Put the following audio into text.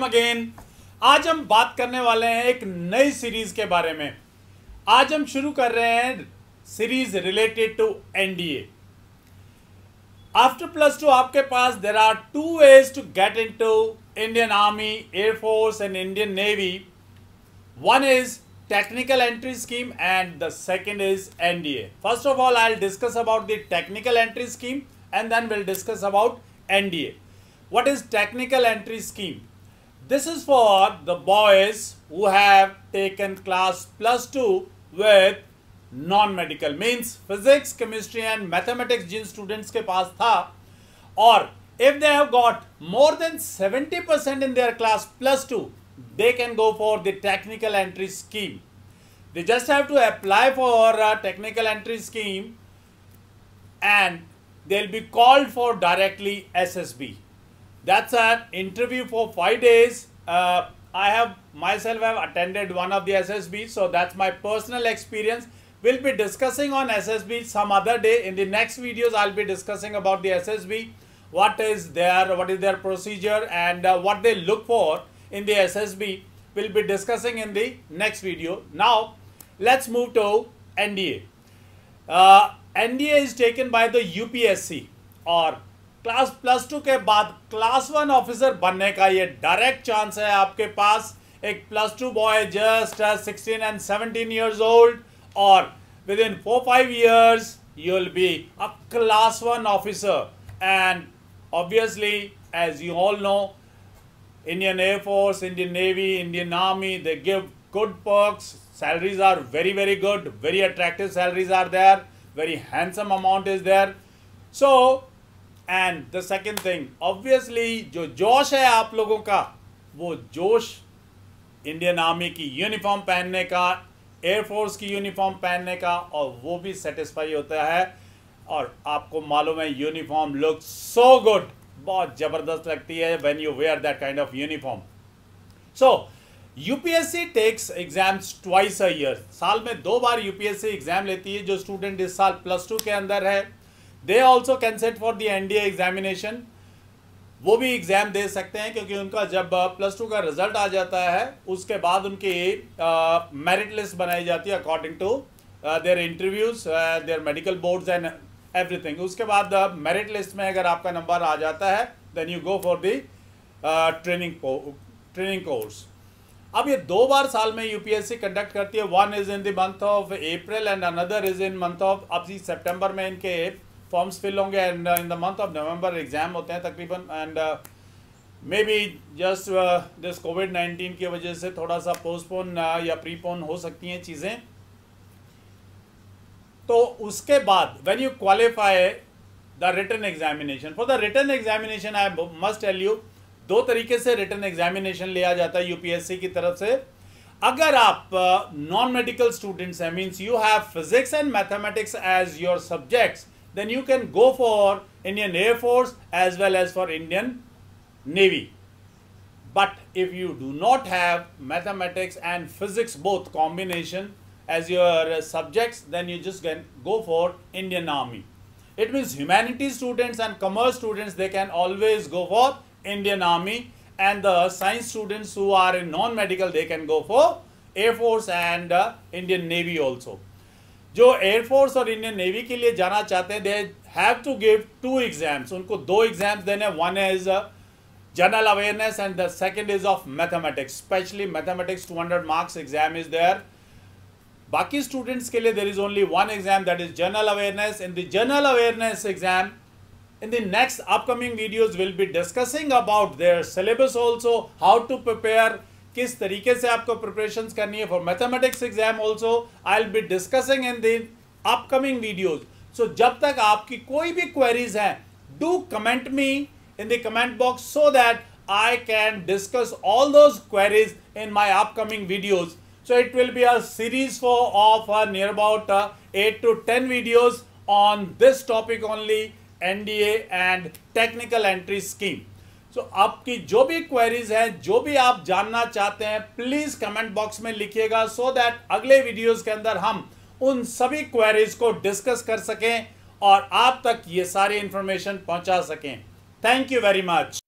Welcome again. आज हम बात करने वाले हैं एक नई सीरीज के बारे में। आज हम शुरू कर रहे हैं series related to NDA. After plus two आपके पास there are two ways to get into Indian army, air force and Indian navy. One is technical entry scheme and the second is NDA. First of all, I'll discuss about the technical entry scheme and then we'll discuss about NDA. What is technical entry scheme? This is for the boys who have taken class plus 2 with non-medical, means physics, chemistry and mathematics जिन students के पास था, और if they have got more than 70% in their class plus 2, they can go for the technical entry scheme. They just have to apply for a technical entry scheme and they'll be called for directly SSB. That's an interview for 5 days. I have myself attended one of the SSB, so that's my personal experience. We'll be discussing on SSB some other day. In the next videos, I'll be discussing about the SSB, what is their procedure and what they look for in the SSB. We'll be discussing in the next video. Now let's move to NDA. NDA is taken by the UPSC, और class plus 2 के बाद class 1 officer बनने का ये direct chance है आपके पास। एक plus 2 boy just 16 and 17 years old, और within 4-5 years you will be a class 1 officer. And obviously, as you all know, Indian Air Force, Indian Navy, Indian Army, they give good perks. Salaries are very, very good. Very attractive salaries are there. Very handsome amount is there. So, and the second thing, obviously, जो जोश है आप लोगों का, वो जोश Indian army की uniform पहनने का, एयरफोर्स की यूनिफॉर्म पहनने का, और वो भी सेटिस्फाई होता है। और आपको मालूम है यूनिफॉर्म लुक सो गुड, बहुत जबरदस्त लगती है when you wear that kind of uniform. So UPSC takes exams twice a year. साल में 2 बार UPSC एग्जाम लेती है। जो स्टूडेंट इस साल प्लस 2 के अंदर है, they also can sit for the NDA examination. वो भी एग्जाम दे सकते हैं, क्योंकि उनका जब प्लस 2 का रिजल्ट आ जाता है उसके बाद उनकी मेरिट लिस्ट बनाई जाती है according to their interviews, their medical boards and everything. उसके बाद मेरिट लिस्ट में अगर आपका नंबर आ जाता है then you go for the training course. अब ये 2 बार साल में यूपीएससी कंडक्ट करती है। One is in the month of April and another is in month of, अब सितंबर में इनके फॉर्म्स फिल होंगे and in the month of November exam होते हैं तकरीबन। And may be just this कोविड-19 की वजह से थोड़ा सा पोस्टपोन या प्रीपोन हो सकती हैं चीज़ें। तो उसके बाद when you qualify the written examination, for the written examination I must tell you, 2 तरीके से रिटन एग्जामिनेशन लिया जाता है यूपीएससी की तरफ से। अगर आप नॉन मेडिकल स्टूडेंट्स हैं, means you have physics and mathematics as your subjects, then you can go for Indian Air Force as well as for Indian Navy. But if you do not have mathematics and physics both combination as your subjects, then you just can go for Indian Army. It means humanities students and commerce students, they can always go for Indian Army, and the science students who are in non-medical, they can go for Air Force and Indian Navy also. जो Air Force और Indian Navy के लिए जाना चाहते हैं, they have to give 2 exams. उनको 2 exams देने, one is general awareness and the second is of mathematics. Especially mathematics 200 marks exam is there. बाकी स्टूडेंट्स के लिए there is only 1 exam, that is general awareness. In the general awareness exam, in the next upcoming videos will be discussing about their syllabus also, how to prepare, किस तरीके से आपको preparation करनी है for mathematics exam also I will be discussing in the upcoming videos. So जब तक आपकी कोई भी क्वेरीज हैं, do comment me in the comment box so that I can discuss all those queries in my upcoming videos. So it will be a series of near about 8 to 10 videos on this topic only, NDA and technical entry scheme. So आपकी जो भी queries हैं, जो भी आप जानना चाहते हैं, प्लीज कमेंट बॉक्स में लिखिएगा, so that अगले वीडियोस के अंदर हम उन सभी queries को डिस्कस कर सकें और आप तक ये सारी इंफॉर्मेशन पहुंचा सकें. Thank you very much.